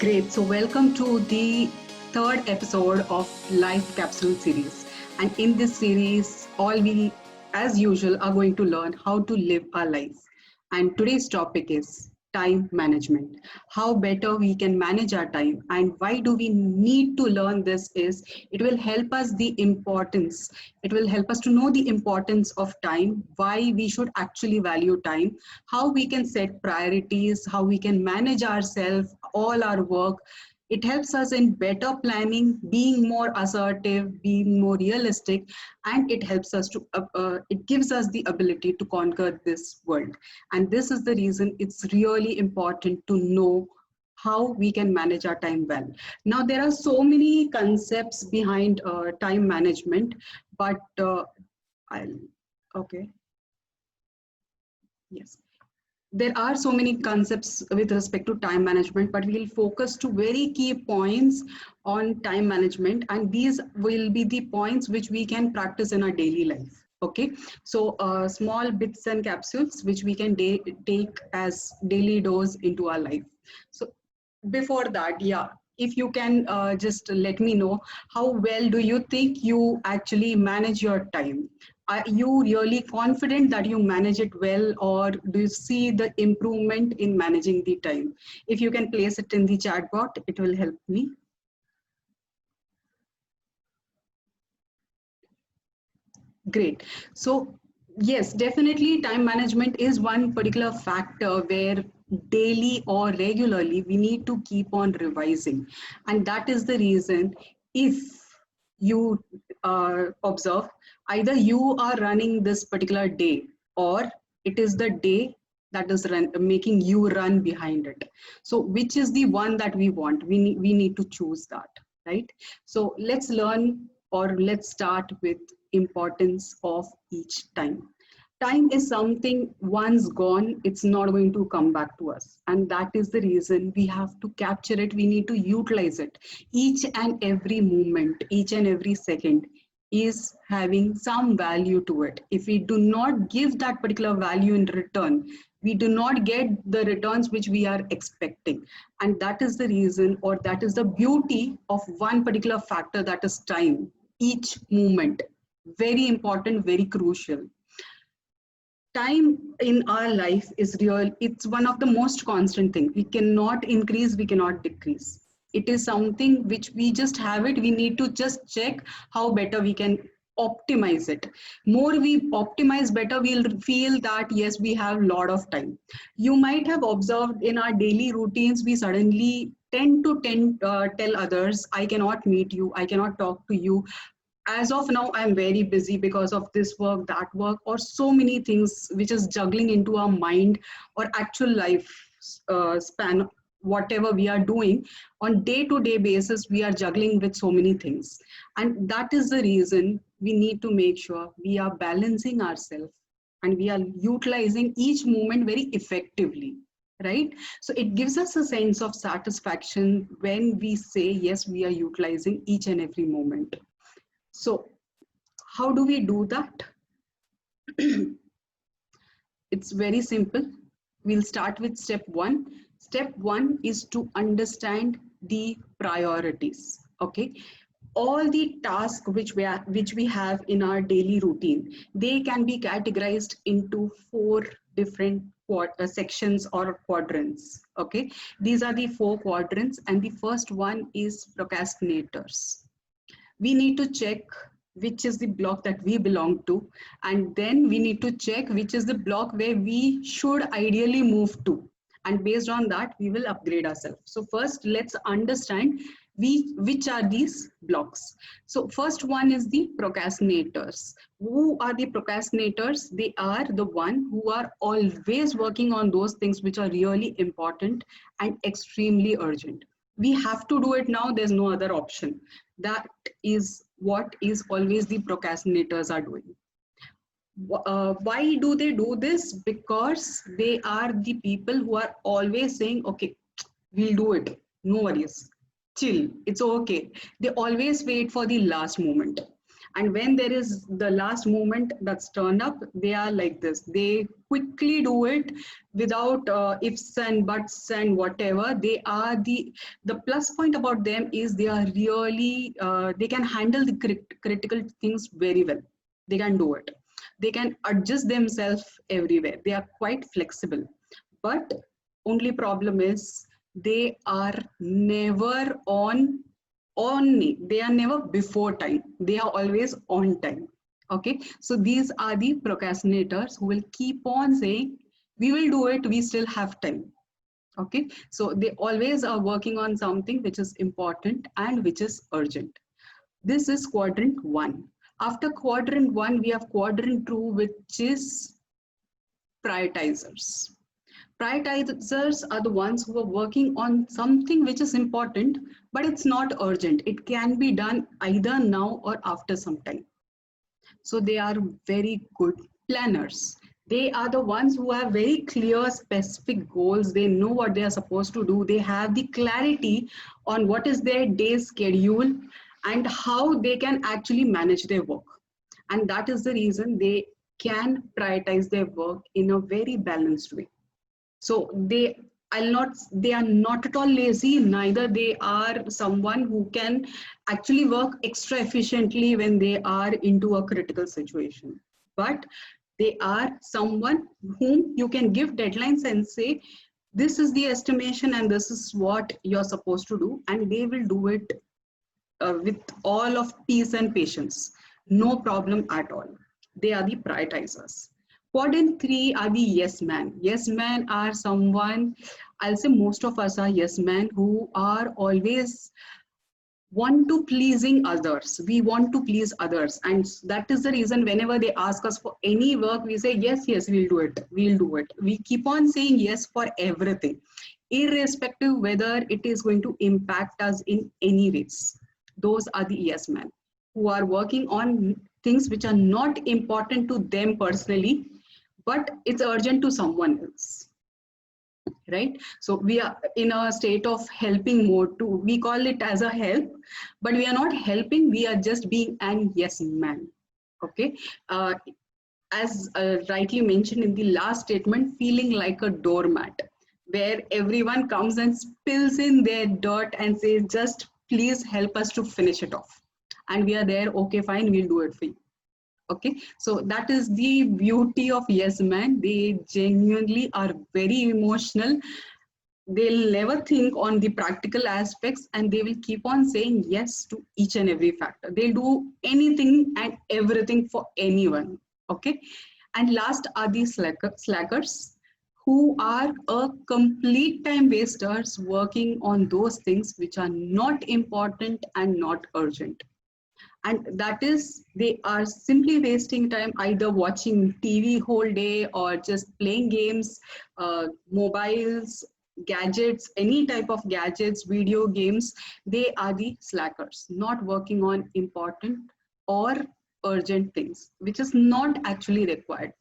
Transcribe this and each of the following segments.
Great. So, welcome to the third episode of Life Capsule series. And in this series, all we, as usual, are going to learn how to live our lives. And today's topic is time management. How better we can manage our time, and why do we need to learn this is it will help us the importance. It will help us to know the importance of time, why we should actually value time, how we can set priorities, how we can manage ourselves, all our work. It helps us in better planning, being more assertive, being more realistic, and it gives us the ability to conquer this world. And this is the reason it's really important to know how we can manage our time well. Now, there are so many concepts behind time management, but I'll, okay, yes. There are so many concepts with respect to time management, but we'll focus to very key points on time management, and these will be the points which we can practice in our daily life. Okay, so small bits and capsules which we can take as daily dose into our life. So before that, yeah, if you can just let me know, how well do you think you actually manage your time? Are you really confident that you manage it well, or do you see the improvement in managing the time? If you can place it in the chat box, it will help me. Great. So, yes, definitely time management is one particular factor where daily or regularly we need to keep on revising. And that is the reason, if you observe, either you are running this particular day, or it is the day that is making you run behind it. So which is the one that we want? We need to choose that, right? So let's learn, or let's start with importance of each time. Time is something once gone, it's not going to come back to us. And that is the reason we have to capture it. We need to utilize it. Each and every moment, each and every second is having some value to it. If we do not give that particular value in return, we do not get the returns which we are expecting. And that is the reason, or that is the beauty of one particular factor, that is time. Each moment, very important, very crucial. Time in our life is real. It's one of the most constant thing. We cannot increase, we cannot decrease. It is something which we just have it. We need to just check how better we can optimize it. More we optimize, better we'll feel that yes, we have a lot of time. You might have observed in our daily routines, we suddenly tell others, I cannot meet you, I cannot talk to you. As of now, I'm very busy because of this work, that work, or so many things which is juggling into our mind or actual life span. Whatever we are doing on day-to-day basis, we are juggling with so many things, and that is the reason we need to make sure we are balancing ourselves and we are utilizing each moment very effectively, right? So it gives us a sense of satisfaction when we say yes, we are utilizing each and every moment. So how do we do that? It's very simple. We'll start with step one. Step one is to understand the priorities. Okay. All the tasks which we have in our daily routine, they can be categorized into four different sections or quadrants. Okay. These are the four quadrants, and the first one is procrastinators. We need to check which is the block that we belong to, and then we need to check which is the block where we should ideally move to, and based on that we will upgrade ourselves. So first, let's understand which are these blocks. So first one is the procrastinators. Who are the procrastinators? They are the one who are always working on those things which are really important and extremely urgent. We have to do it now, there's no other option. That is what is always the procrastinators are doing. Why do they do this? Because they are the people who are always saying, okay, we'll do it, no worries, chill, it's okay. They always wait for the last moment. And when there is the last moment that's turned up, they are like this. They quickly do it without ifs and buts and whatever. They are the plus point about them is they are really they can handle the critical things very well. They can do it. They can adjust themselves everywhere. They are quite flexible. But only problem is they are never they are never before time, they are always on time. Okay, so these are the procrastinators who will keep on saying we will do it, we still have time. Okay, so they always are working on something which is important and which is urgent. This is quadrant 1. After quadrant 1 we have quadrant 2, which is prioritizers. Prioritizers are the ones who are working on something which is important, but it's not urgent. It can be done either now or after some time. So they are very good planners. They are the ones who have very clear, specific goals. They know what they are supposed to do. They have the clarity on what is their day schedule and how they can actually manage their work. And that is the reason they can prioritize their work in a very balanced way. So they are not at all lazy, neither they are someone who can actually work extra efficiently when they are into a critical situation. But they are someone whom you can give deadlines and say, this is the estimation and this is what you're supposed to do, and they will do it with all of peace and patience. No problem at all. They are the prioritizers. Quadrant 3 are the yes man. Yes man are someone, I'll say most of us are yes men who are always want to pleasing others. We want to please others. And that is the reason whenever they ask us for any work, we say, yes, yes, we'll do it. We'll do it. We keep on saying yes for everything, irrespective whether it is going to impact us in any ways. Those are the yes men who are working on things which are not important to them personally, but it's urgent to someone else, right? So we are in a state of helping mode too. We call it as a help, but we are not helping, we are just being an yes man. Okay, as rightly mentioned in the last statement, feeling like a doormat, where everyone comes and spills in their dirt and says, just please help us to finish it off. And we are there, okay, fine, we'll do it for you. Okay, so that is the beauty of yes man. They genuinely are very emotional. They'll never think on the practical aspects, and they will keep on saying yes to each and every factor. They'll do anything and everything for anyone. Okay, and last are the slackers, who are a complete time wasters working on those things which are not important and not urgent. And that is, they are simply wasting time either watching TV whole day or just playing games, mobiles, gadgets, any type of gadgets, video games. They are the slackers, not working on important or urgent things, which is not actually required.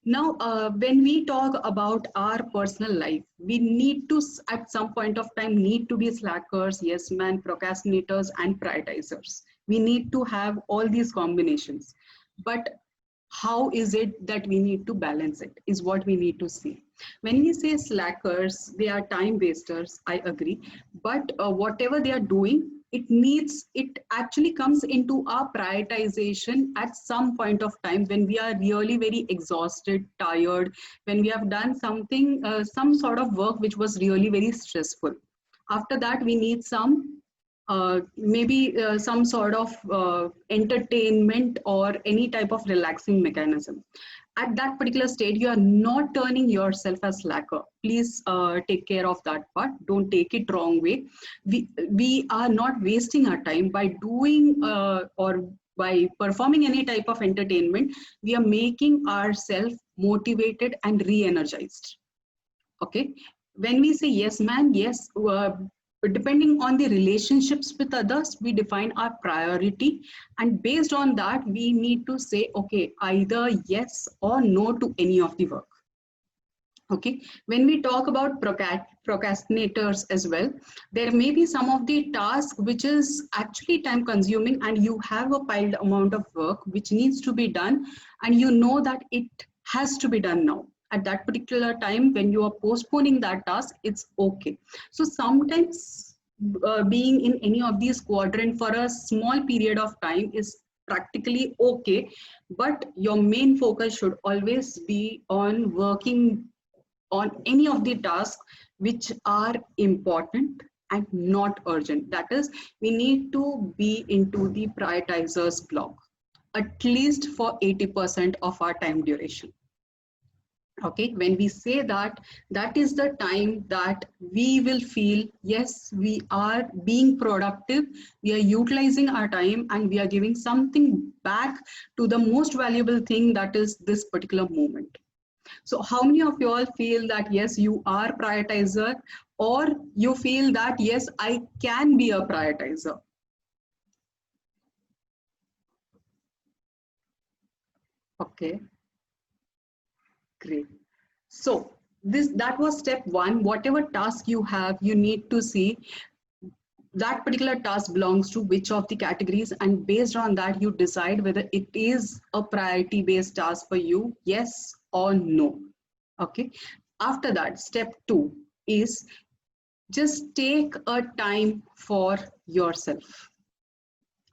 Now, when we talk about our personal life, we need to, at some point of time, need to be slackers, yes man, procrastinators, and prioritizers. We need to have all these combinations. But how is it that we need to balance it is what we need to see. When we say slackers, they are time wasters, I agree. But whatever they are doing, it actually comes into our prioritization at some point of time when we are really very exhausted, tired, when we have done something, some sort of work which was really very stressful. After that, we need some maybe some sort of entertainment or any type of relaxing mechanism. At that particular state, you are not turning yourself as slacker. Please take care of that part. Don't take it wrong way. We are not wasting our time by doing or by performing any type of entertainment. We are making ourselves motivated and re-energized. Okay. When we say yes, man, yes, depending on the relationships with others, we define our priority, and based on that we need to say, okay, either yes or no to any of the work. Okay, when we talk about procrastinators as well, there may be some of the tasks which is actually time consuming, and you have a piled amount of work which needs to be done, and you know that it has to be done now. At that particular time, when you are postponing that task, it's okay. So sometimes being in any of these quadrant for a small period of time is practically okay, but your main focus should always be on working on any of the tasks which are important and not urgent. That is, we need to be into the prioritizers block, at least for 80% of our time duration. Okay, when we say that, that is the time that we will feel, yes, we are being productive, we are utilizing our time, and we are giving something back to the most valuable thing, that is this particular moment. So how many of you all feel that yes, you are prioritizer, or you feel that yes, I can be a prioritizer? Okay, great. So this, that was step one. Whatever task you have, you need to see that particular task belongs to which of the categories, and based on that you decide whether it is a priority based task for you, yes or no. Okay, after that, step two is just take a time for yourself.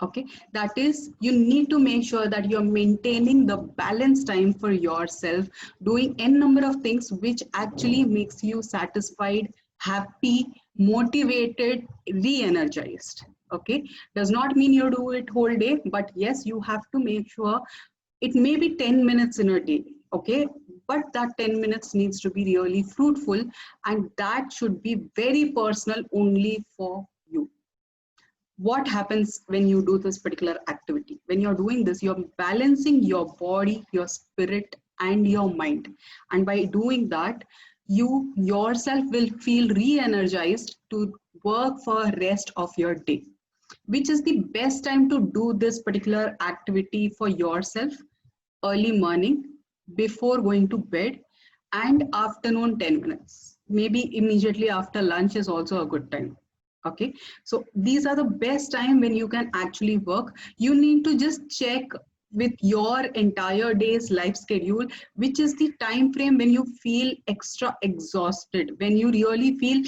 Okay, that is, you need to make sure that you're maintaining the balanced time for yourself, doing n number of things which actually makes you satisfied, happy, motivated, re-energized. Okay, does not mean you do it whole day, but yes, you have to make sure it may be 10 minutes in a day. Okay, but that 10 minutes needs to be really fruitful, and that should be very personal only for you. What happens when you do this particular activity? When you're doing this, you're balancing your body, your spirit, and your mind. And by doing that, you yourself will feel re-energized to work for rest of your day. Which is the best time to do this particular activity for yourself? Early morning, before going to bed, and afternoon 10 minutes. Maybe immediately after lunch is also a good time. Okay, so these are the best time when you can actually work. You need to just check with your entire day's life schedule, which is the time frame when you feel extra exhausted, when you really feel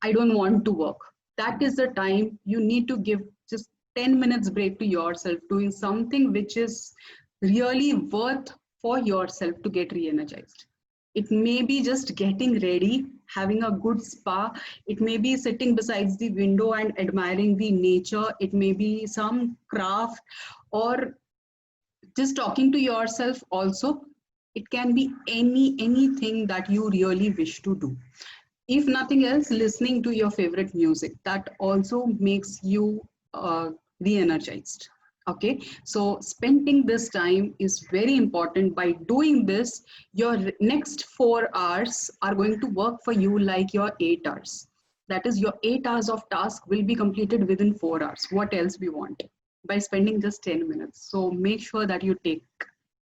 I don't want to work. That is the time you need to give just 10 minutes break to yourself, doing something which is really worth for yourself to get re-energized. It may be just getting ready, having a good spa. It may be sitting besides the window and admiring the nature. It may be some craft, or just talking to yourself also. It can be anything that you really wish to do. If nothing else, listening to your favorite music, that also makes you re-energized. Okay, so spending this time is very important. By doing this, your next 4 hours are going to work for you like your 8 hours. That is, your 8 hours of task will be completed within 4 hours. What else we want? By spending just 10 minutes. So make sure that you take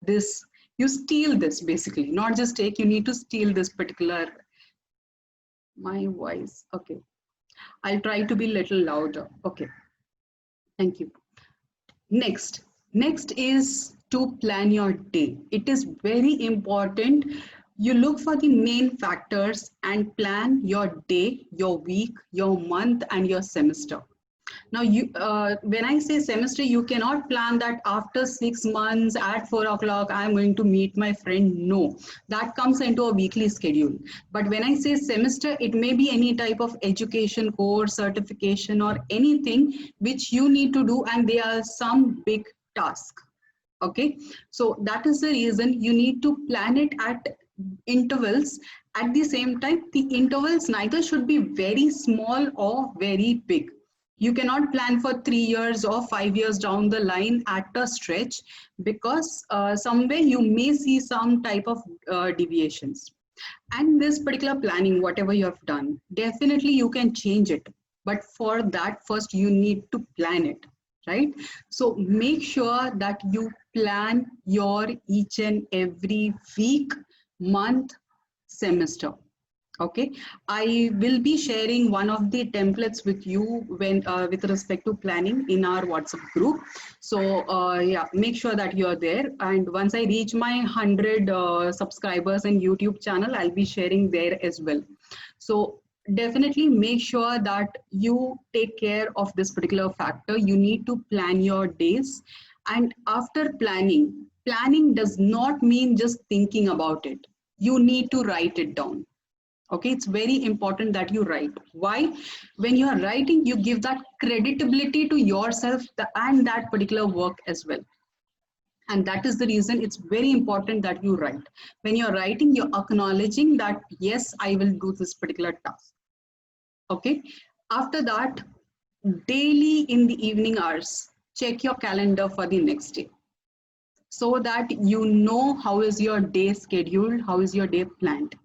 this, you steal this basically, not just take, you need to steal this particular, my voice. Okay, I'll try to be a little louder. Okay, thank you. Next is to plan your day. It is very important. You look for the main factors and plan your day, your week, your month, and your semester. Now, when I say semester, you cannot plan that after 6 months at 4 o'clock, I'm going to meet my friend. No, that comes into a weekly schedule. But when I say semester, it may be any type of education course, certification, or anything which you need to do, and there are some big tasks. Okay, so that is the reason you need to plan it at intervals. At the same time, the intervals neither should be very small or very big. You cannot plan for 3 years or 5 years down the line at a stretch, because somewhere you may see some type of deviations. And this particular planning, whatever you have done, definitely you can change it. But for that, first you need to plan it, right? So make sure that you plan your each and every week, month, semester. Okay, I will be sharing one of the templates with you when with respect to planning in our WhatsApp group. So yeah, make sure that you're there. And once I reach my 100 subscribers in YouTube channel, I'll be sharing there as well. So definitely make sure that you take care of this particular factor. You need to plan your days. And after planning, planning does not mean just thinking about it. You need to write it down. Okay, it's very important that you write. Why? When you are writing, you give that credibility to yourself and that particular work as well. And that is the reason it's very important that you write. When you're writing, you're acknowledging that, yes, I will do this particular task. Okay. After that, daily in the evening hours, check your calendar for the next day so that you know how is your day scheduled, how is your day planned.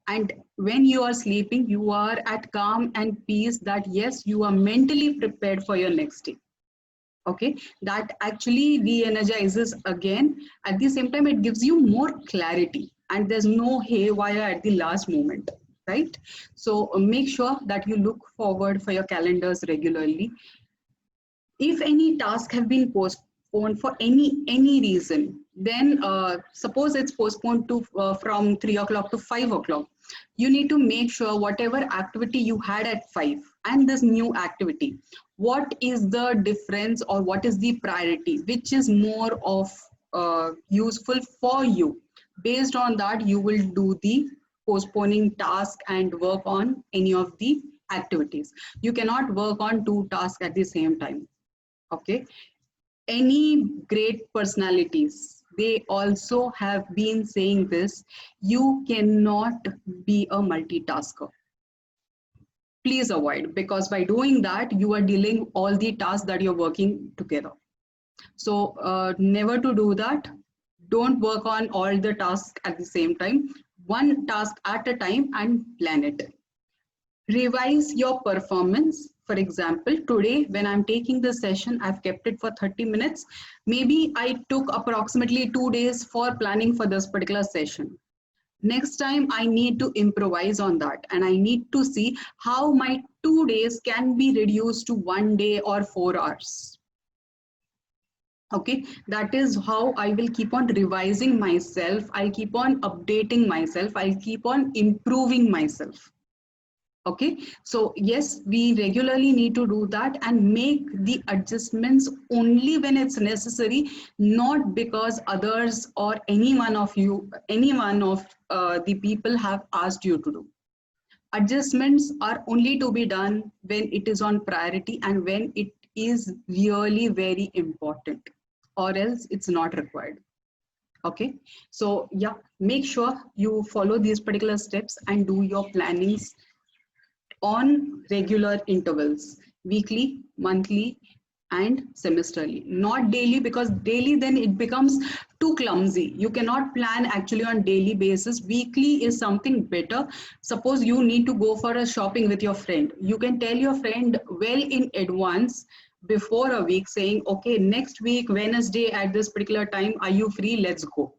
And when you are sleeping, you are at calm and peace that yes, you are mentally prepared for your next day. Okay, that actually re-energizes again. At the same time, it gives you more clarity and there's no haywire at the last moment, right? So make sure that you look forward for your calendars regularly. If any task have been postponed for any reason, then suppose it's postponed to from 3 o'clock to 5 o'clock, you need to make sure whatever activity you had at 5 and this new activity, what is the difference or what is the priority, which is more of useful for you. Based on that, you will do the postponing task and work on any of the activities. You cannot work on two tasks at the same time. Okay, any great personalities, they also have been saying this: you cannot be a multitasker. Please avoid, because by doing that you are dealing all the tasks that you're working together. So never to do that. Don't work on all the tasks at the same time. One task at a time and plan it. Revise your performance. For example, today when I'm taking the session, I've kept it for 30 minutes. Maybe I took approximately 2 days for planning for this particular session. Next time I need to improvise on that and I need to see how my 2 days can be reduced to 1 day or 4 hours. Okay, that is how I will keep on revising myself. I'll keep on updating myself. I'll keep on improving myself. Okay, so yes, we regularly need to do that and make the adjustments only when it's necessary, not because others or any one of you, any one of the people have asked you to do. Adjustments are only to be done when it is on priority and when it is really very important, or else it's not required. Okay, so yeah, make sure you follow these particular steps and do your plannings on regular intervals, weekly, monthly, and semesterly, not daily, because daily then it becomes too clumsy. You cannot plan actually on daily basis. Weekly is something better. Suppose you need to go for a shopping with your friend, you can tell your friend well in advance, before a week, saying okay, next week Wednesday at this particular time, are you free? Let's go.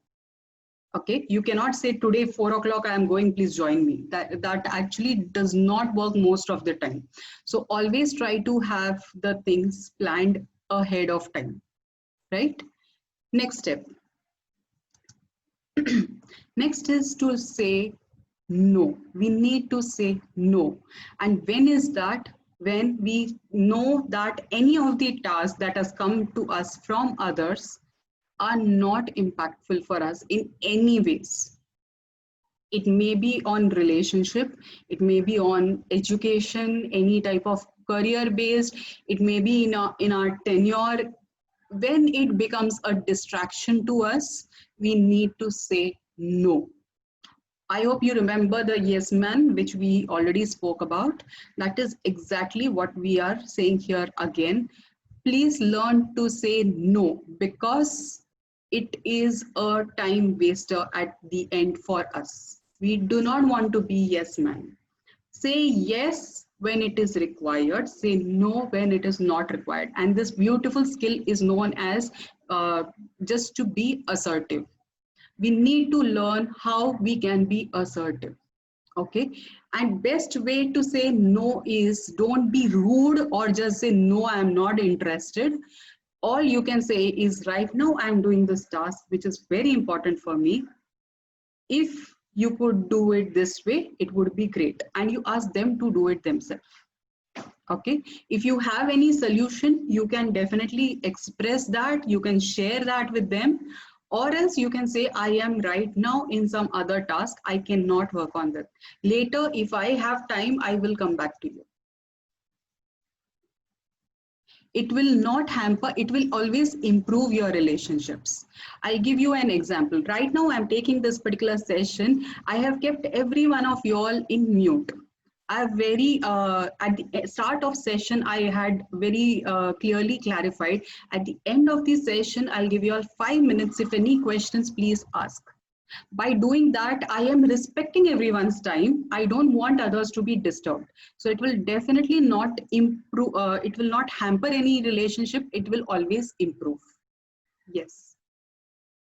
Okay, you cannot say today 4 o'clock I am going, please join me. That actually does not work most of the time. So always try to have the things planned ahead of time, right? Next step. Next is to say no. We need to say no. And when is that? When we know that any of the tasks that has come to us from others are not impactful for us in any ways. It may be on relationship, it may be on education, any type of career based, it may be in our tenure. When it becomes a distraction to us, we need to say no. I hope you remember the yes man, which we already spoke about. That is exactly what we are saying here again. Please learn to say no, because it is a time waster at the end for us. We do not want to be yes man. Say yes when it is required, say no when it is not required. And this beautiful skill is known as just to be assertive. We need to learn how we can be assertive. Okay, and best way to say no is don't be rude or just say no, I'm not interested. All you can say is right now I'm doing this task which is very important for me. If you could do it this way, it would be great, and you ask them to do it themselves. Okay, if you have any solution, you can definitely express that, you can share that with them, or else you can say I am right now in some other task, I cannot work on that. Later if I have time, I will come back to you. It will not hamper, it will always improve your relationships. I'll give you an example. Right now I'm taking this particular session, I have kept every one of you all in mute. I have very at the start of session I had very clearly clarified, at the end of the session I'll give you all 5 minutes, if any questions please ask. By doing that, I am respecting everyone's time, I don't want others to be disturbed. So it will definitely not improve, it will not hamper any relationship, it will always improve. Yes.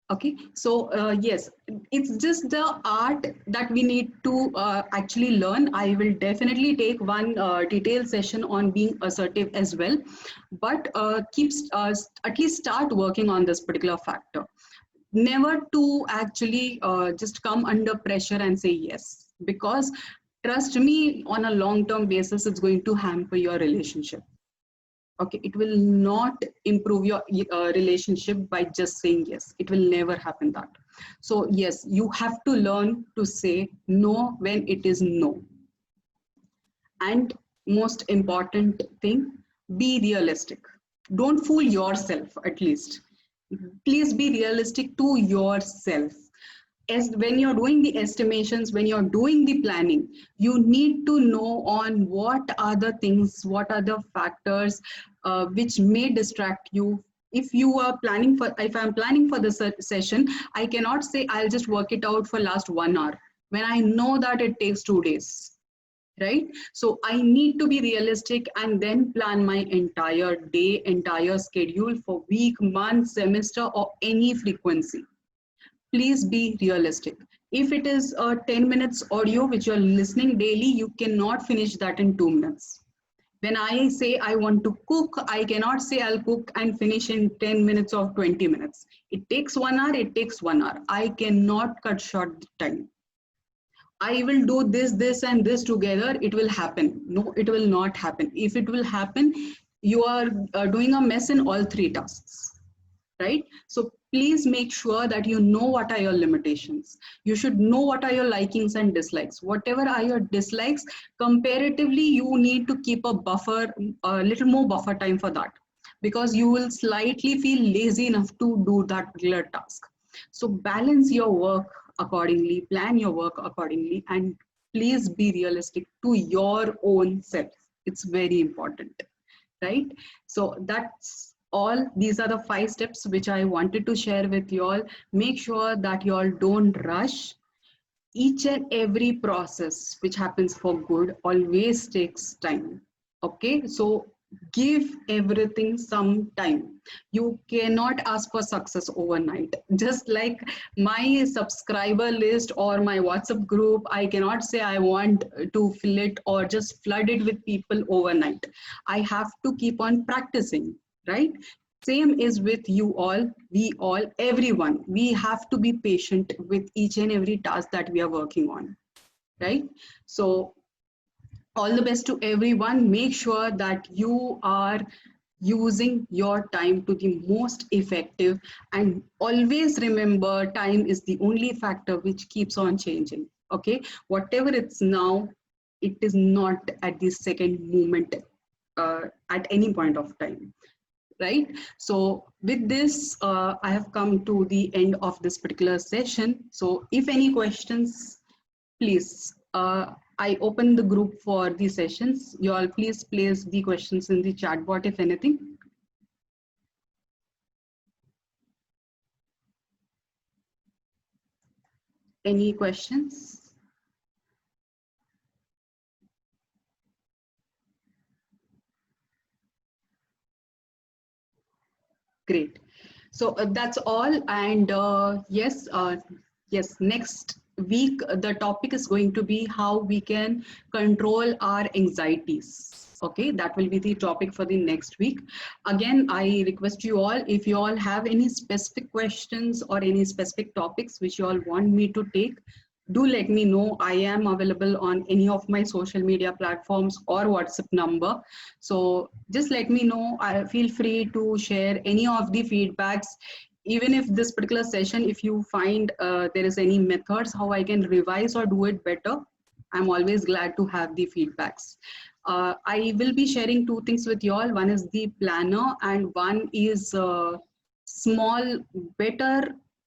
Okay, so yes, it's just the art that we need to actually learn. I will definitely take one detailed session on being assertive as well, but at least start working on this particular factor. Never to actually just come under pressure and say yes, because trust me, on a long term basis it's going to hamper your relationship. Okay, it will not improve your relationship by just saying yes, it will never happen that. So yes, you have to learn to say no when it is no. And most important thing, be realistic. Don't fool yourself, at least please be realistic to yourself. As when you're doing the estimations, when you're doing the planning, you need to know on what are the things, what are the factors which may distract you. If you are planning for, if I'm planning for the session, I cannot say I'll just work it out for last 1 hour when I know that it takes 2 days, right? So I need to be realistic and then plan my entire day, entire schedule for week, month, semester, or any frequency. Please be realistic. If it is a 10 minutes audio which you're listening daily, you cannot finish that in 2 minutes. When I say I want to cook, I cannot say I'll cook and finish in 10 minutes or 20 minutes. It takes 1 hour, it takes 1 hour. I cannot cut short the time. I will do this, this, and this together, it will happen. No, it will not happen. If it will happen, you are doing a mess in all three tasks, right? So please make sure that you know what are your limitations. You should know what are your likings and dislikes. Whatever are your dislikes, comparatively, you need to keep a buffer, a little more buffer time for that, because you will slightly feel lazy enough to do that particular task. So balance your work accordingly, plan your work accordingly, and please be realistic to your own self. It's very important, right? So that's all. These are the 5 steps which I wanted to share with you all. Make sure that you all don't rush. Each and every process which happens for good always takes time. Okay, so give everything some time. You cannot ask for success overnight. Just like my subscriber list or my WhatsApp group, I cannot say I want to fill it or just flood it with people overnight. I have to keep on practicing, right? Same is with you all, we all, everyone. We have to be patient with each and every task that we are working on, right? So all the best to everyone. Make sure that you are using your time to the most effective, and always remember time is the only factor which keeps on changing. Okay, whatever it's now, it is not at the second moment, at any point of time, right? So with this, I have come to the end of this particular session. So if any questions, please, I open the group for the sessions. You all please place the questions in the chat bot if anything. Any questions? Great. So that's all. And yes, next week the topic is going to be how we can control our anxieties. Okay, that will be the topic for the next week. Again, I request you all, if you all have any specific questions or any specific topics which you all want me to take, do let me know. I am available on any of my social media platforms or WhatsApp number. So just let me know. I feel free to share any of the feedbacks. Even if this particular session, if you find there is any methods how I can revise or do it better, I'm always glad to have the feedbacks. I will be sharing two things with you all. One is the planner, and one is small, better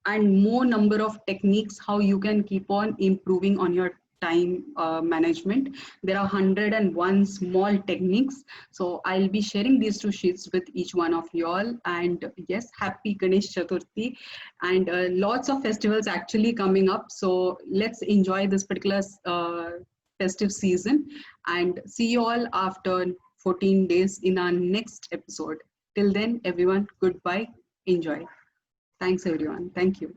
and more number of techniques how you can keep on improving on your time management. There are 101 small techniques, so I'll be sharing these two sheets with each one of you all. And yes, happy Ganesh Chaturthi, and lots of festivals actually coming up, so let's enjoy this particular festive season, and see you all after 14 days in our next episode. Till then, everyone, goodbye, enjoy. Thanks, everyone. Thank you.